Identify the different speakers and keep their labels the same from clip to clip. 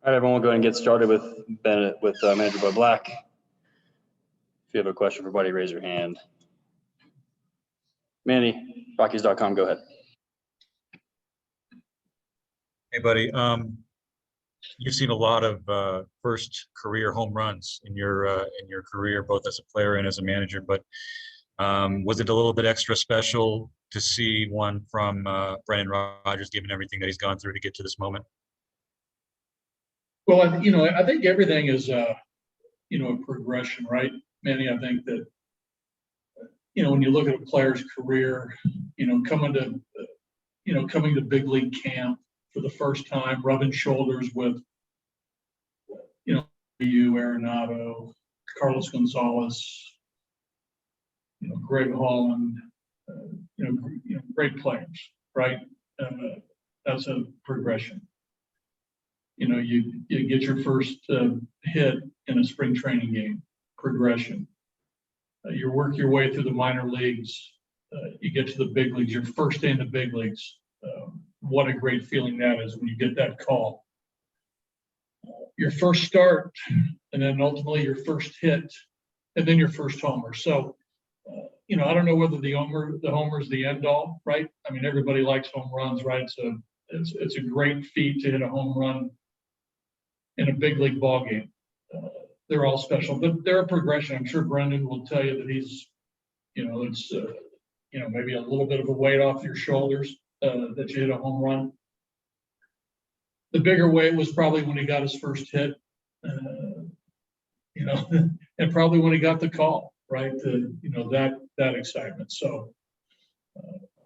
Speaker 1: All right, everyone, we'll go ahead and get started with Manager Bud Black. If you have a question for Buddy, raise your hand. Manny, Rockies.com, go ahead.
Speaker 2: Hey, buddy. You've seen a lot of first career home runs in your career, both as a player and as a manager. But was it a little bit extra special to see one from Brendan Rodgers, given everything that he's gone through to get to this moment?
Speaker 3: Well, I think everything is, a progression, right, Manny? I think that, when you look at a player's career, coming to big league camp for the first time, rubbing shoulders with, you, Arenado, Carlos Gonzalez, Greg Holland, great players, right? That's a progression. You get your first hit in a spring training game, progression. You work your way through the minor leagues. You get to the big leagues, your first day in the big leagues. What a great feeling that is when you get that call. Your first start, and then ultimately your first hit, and then your first homer. So, I don't know whether the homer is the end all, right? I mean, everybody likes home runs, right? So it's a great feat to hit a home run in a big league ball game. They're all special, but they're a progression. I'm sure Brendan will tell you that he's, it's, maybe a little bit of a weight off your shoulders that you hit a home run. The bigger weight was probably when he got his first hit, and probably when he got the call, right? That excitement. So,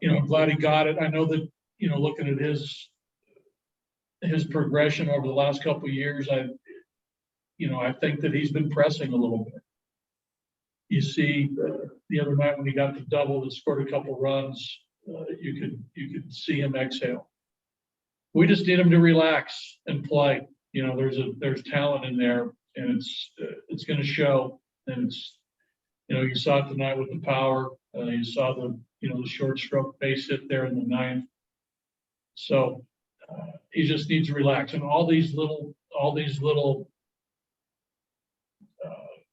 Speaker 3: I'm glad he got it. I know that, looking at his progression over the last couple of years, I think that he's been pressing a little bit. You see, the other night when he got the double and scored a couple runs, you could see him exhale. We just need him to relax and play. There's talent in there, and it's going to show. And it's, you saw it tonight with the power. You saw the short stroke base hit there in the ninth. So he just needs to relax. And all these little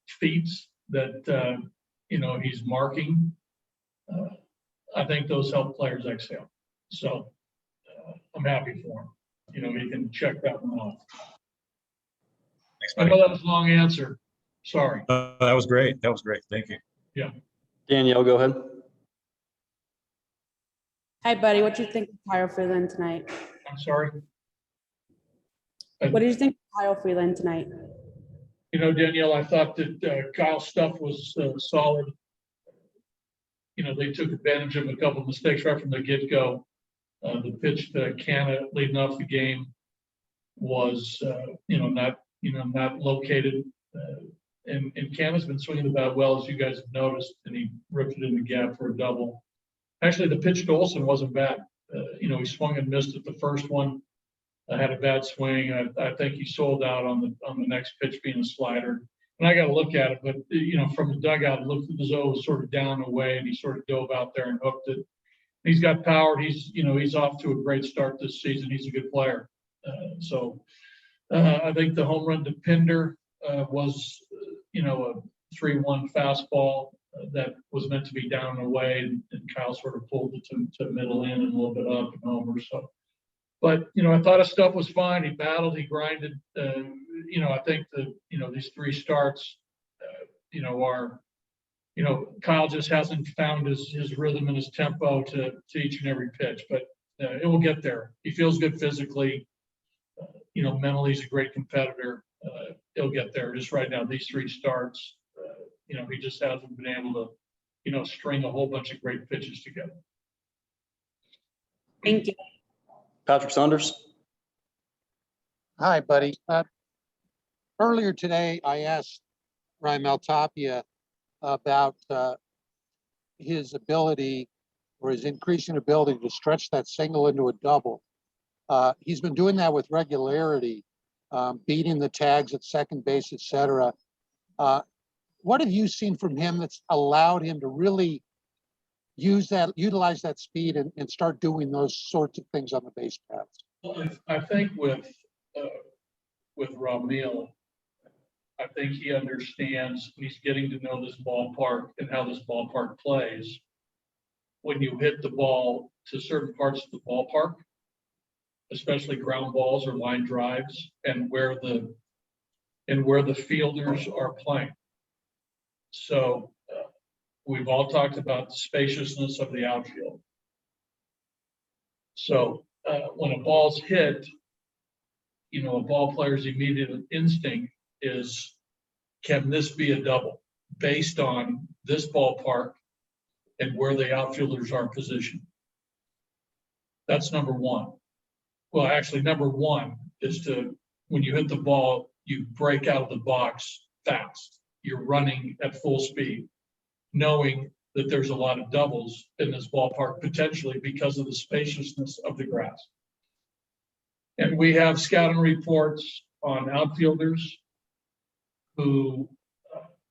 Speaker 3: feats that he's marking, I think those help players exhale. So I'm happy for him. He can check that one off.
Speaker 2: Thanks,
Speaker 3: I know that was a long answer. Sorry.
Speaker 2: That was great. Thank you.
Speaker 3: Yeah.
Speaker 1: Danielle, go ahead.
Speaker 4: Hi, buddy. What do you think of Kyle Freeland tonight?
Speaker 3: I'm sorry.
Speaker 4: What do you think of Kyle Freeland tonight?
Speaker 3: Danielle, I thought that Kyle's stuff was solid. They took advantage of a couple of mistakes right from the get-go. The pitch to Canna leading off the game was, not located. And Canna's been swinging the bat well, as you guys have noticed, and he ripped it in the gap for a double. Actually, the pitch to Olsen wasn't bad. He swung and missed at the first one. Had a bad swing. I think he sold out on the next pitch being a slider. And I got to look at it, but from the dugout, it looked as though it was sort of down away, and he sort of dove out there and hooked it. He's got power. He's off to a great start this season. He's a good player. So I think the home run to Pinder was a 3-1 fastball that was meant to be down and away, and Kyle sort of pulled it to middle in and a little bit up and over. So. But, I thought his stuff was fine. He battled, he grinded. I think that, these three starts, are, Kyle just hasn't found his rhythm and his tempo to each and every pitch, but it will get there. He feels good physically. Mentally he's a great competitor. He'll get there. Just right now, these three starts, he just hasn't been able to, string a whole bunch of great pitches together.
Speaker 4: Thank you.
Speaker 1: Patrick Saunders.
Speaker 5: Hi, buddy. Earlier today, I asked Raimel Tapia about his ability or his increasing ability to stretch that single into a double. He's been doing that with regularity, beating the tags at second base, et cetera. What have you seen from him that's allowed him to really utilize that speed and start doing those sorts of things on the base paths?
Speaker 3: Well, I think with with Raimel, I think he understands, he's getting to know this ballpark and how this ballpark plays. When you hit the ball to certain parts of the ballpark, especially ground balls or line drives, and where the fielders are playing. So we've all talked about the spaciousness of the outfield. So when a ball's hit, you know, a ball player's immediate instinct is, can this be a double based on this ballpark and where the outfielders are positioned? That's number one. Well, actually, number one is to, when you hit the ball, you break out of the box fast. You're running at full speed, knowing that there's a lot of doubles in this ballpark potentially because of the spaciousness of the grass. And we have scouting reports on outfielders who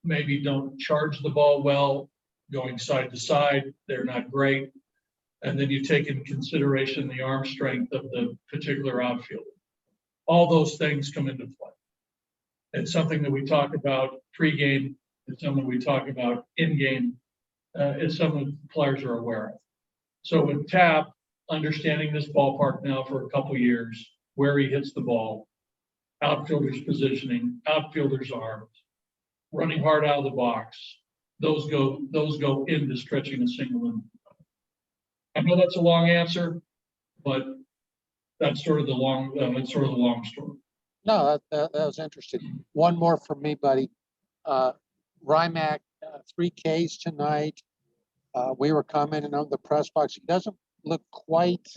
Speaker 3: maybe don't charge the ball well, going side to side. They're not great. And then you take into consideration the arm strength of the particular outfielder. All those things come into play. It's something that we talk about pregame. It's something we talk about in-game. It's something that players are aware of. So with Tap, understanding this ballpark now for a couple of years, where he hits the ball, outfielders positioning, outfielders arms, running hard out of the box, those go into stretching a single inning. I know that's a long answer, but that's sort of the long story.
Speaker 5: No, that was interesting. One more from me, buddy. Rymac, 3 Ks tonight. We were commenting on the press box. He doesn't look quite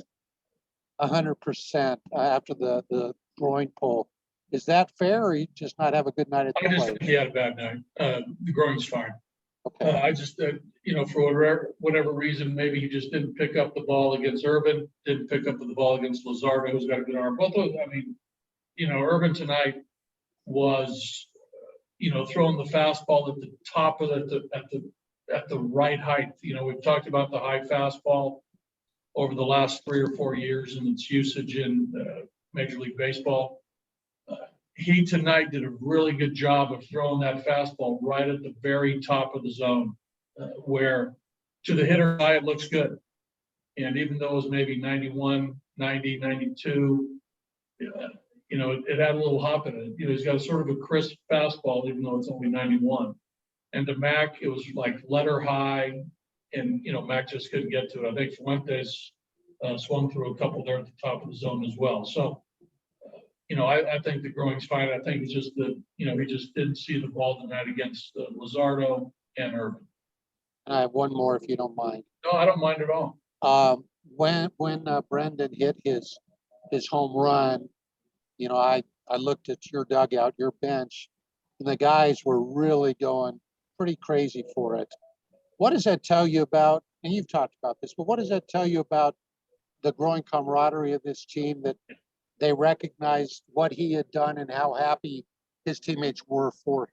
Speaker 5: 100% after the groin pull. Is that fair, or you just not have a good night at the
Speaker 3: I just
Speaker 5: plate?
Speaker 3: think he had a bad night. The groin's fine.
Speaker 5: Okay.
Speaker 3: I just, you know, for whatever reason, maybe he just didn't pick up the ball against Urban, didn't pick up the ball against Luzardo, who's got a good arm. Both of, I mean, you know, Urban tonight was, you know, throwing the fastball at the top of at the right height. You know, we've talked about the high fastball over the last 3 or 4 years and its usage in Major League Baseball. He tonight did a really good job of throwing that fastball right at the very top of the zone, where to the hitter eye, it looks good. And even though it was maybe 91, 90, 92, you know, it had a little hop in it. You know, he's got a sort of a crisp fastball, even though it's only 91. And to Mac, it was like letter high, and, you know, Mac just couldn't get to it. I think Fuentes swung through a couple there at the top of the zone as well. So, you know, I think the groin's fine. I think it's just that, you know, he just didn't see the ball tonight against Luzardo and Urban.
Speaker 5: And I have one more, if you don't mind.
Speaker 3: No, I don't mind at all.
Speaker 5: When Brendan hit his home run, you know, I looked at your dugout, your bench, and the guys were really going pretty crazy for it. What does that tell you about, and you've talked about this, but what does that tell you about the growing camaraderie of this team, that they recognized what he had done and how happy his teammates were for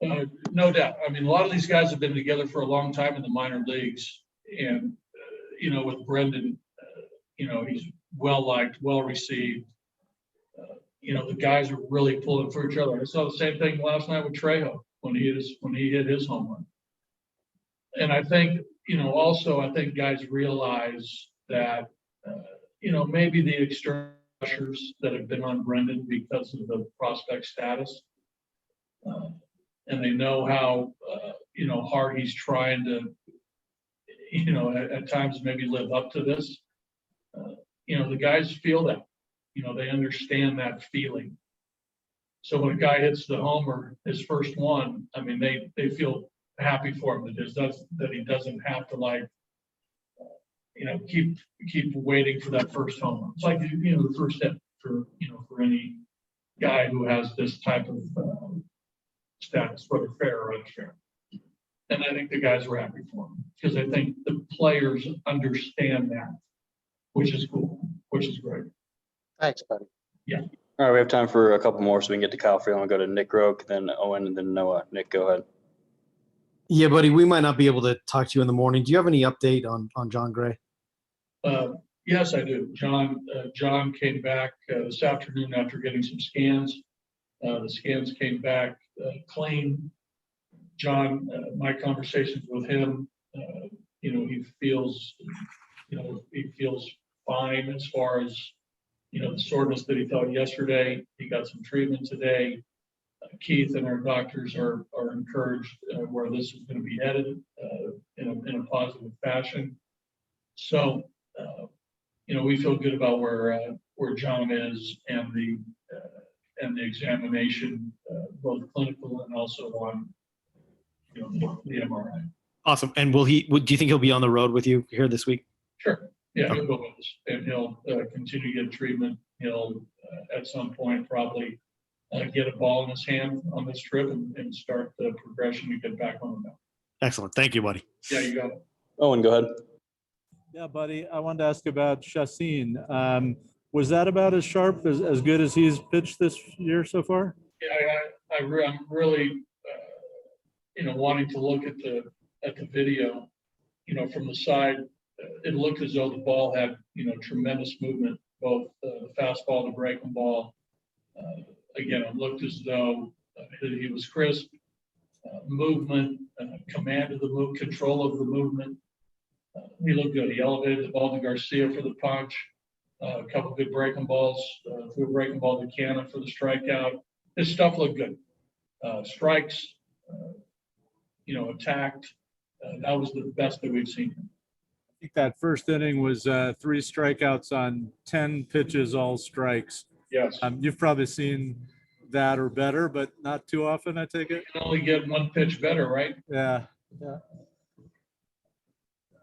Speaker 5: him?
Speaker 3: No doubt. I mean, a lot of these guys have been together for a long time in the minor leagues. And, you know, with Brendan, you know, he's well-liked, well-received. You know, the guys are really pulling for each other. I saw the same thing last night with Trejo when he hit his home run. And I think, you know, also I think guys realize that, you know, maybe the external pressures that have been on Brendan because of the prospect status, and they know how, you know, hard he's trying to, you know, at times maybe live up to this. You know, the guys feel that, you know, they understand that feeling. So when a guy hits the homer, his first one, I mean, they feel happy for him that he doesn't have to, like, you know, keep waiting for that first homer. It's like, you know, the first hit for, you know, for any guy who has this type of status, whether fair or unfair. And I think the guys were happy for him because I think the players understand that, which is cool, which is great.
Speaker 5: Thanks, buddy.
Speaker 3: Yeah.
Speaker 1: All right, we have time for a couple more, so we can get to Kyle Freeland. We'll go to Nick Roque, then Owen, and then Noah. Nick, go ahead.
Speaker 6: Yeah, buddy, we might not be able to talk to you in the morning. Do you have any update on John Gray?
Speaker 3: Yes, I do. John came back this afternoon after getting some scans. The scans came back clean. John, my conversations with him, he feels fine as far as, the soreness that he felt yesterday. He got some treatment today. Keith and our doctors are encouraged where this is going to be headed in a positive fashion. So, we feel good about where John is and the examination, both clinical and also on, the MRI.
Speaker 6: Awesome. And do you think he'll be on the road with you here this week?
Speaker 3: Sure. Yeah, he'll go with us and he'll continue to get treatment. He'll at some point probably get a ball in his hand on this trip and start the progression to get back on the mound.
Speaker 6: Excellent. Thank you, buddy.
Speaker 3: Yeah, you got it.
Speaker 1: Owen, go ahead.
Speaker 7: Yeah, buddy. I wanted to ask about Chassin. Was that about as sharp, as good as he's pitched this year so far?
Speaker 3: Yeah, I'm really, wanting to look at the video, from the side. It looked as though the ball had, tremendous movement, both the fastball, the breaking ball. Again, it looked as though he was crisp, movement, command of the move, control of the movement. He looked good. He elevated the ball to Garcia for the punch. A couple good breaking balls, threw a breaking ball to Canna for the strikeout. His stuff looked good. Strikes, attacked. That was the best that we've seen him.
Speaker 7: I think that first inning was 3 strikeouts on 10 pitches, all strikes.
Speaker 3: Yes.
Speaker 7: You've probably seen that or better, but not too often, I take it.
Speaker 3: You can only get one pitch better, right?
Speaker 7: Yeah.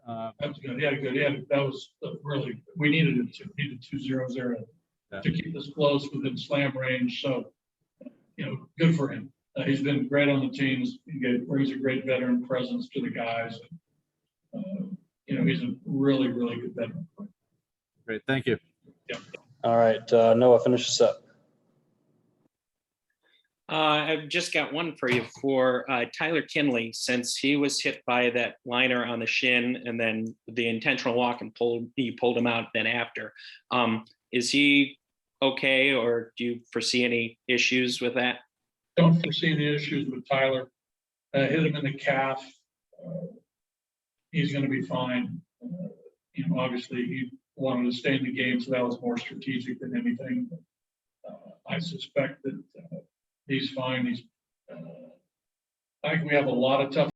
Speaker 3: That was good. Yeah, good. Yeah, that was really, we needed it to. Needed 2-0-0 to keep this close within slam range. So, good for him. He's been great on the teams. He brings a great veteran presence to the guys. He's a really, really good veteran.
Speaker 7: Great. Thank you.
Speaker 3: Yeah.
Speaker 1: All right, Noah, finish this up.
Speaker 8: I've just got one for you for Tyler Kinley, since he was hit by that liner on the shin and then the intentional walk and he pulled him out then after. Is he okay, or do you foresee any issues with that?
Speaker 3: Don't foresee any issues with Tyler. Hit him in the calf. He's going to be fine. Obviously he wanted to stay in the game, so that was more strategic than anything. I suspect that he's fine. I think we have a lot of tough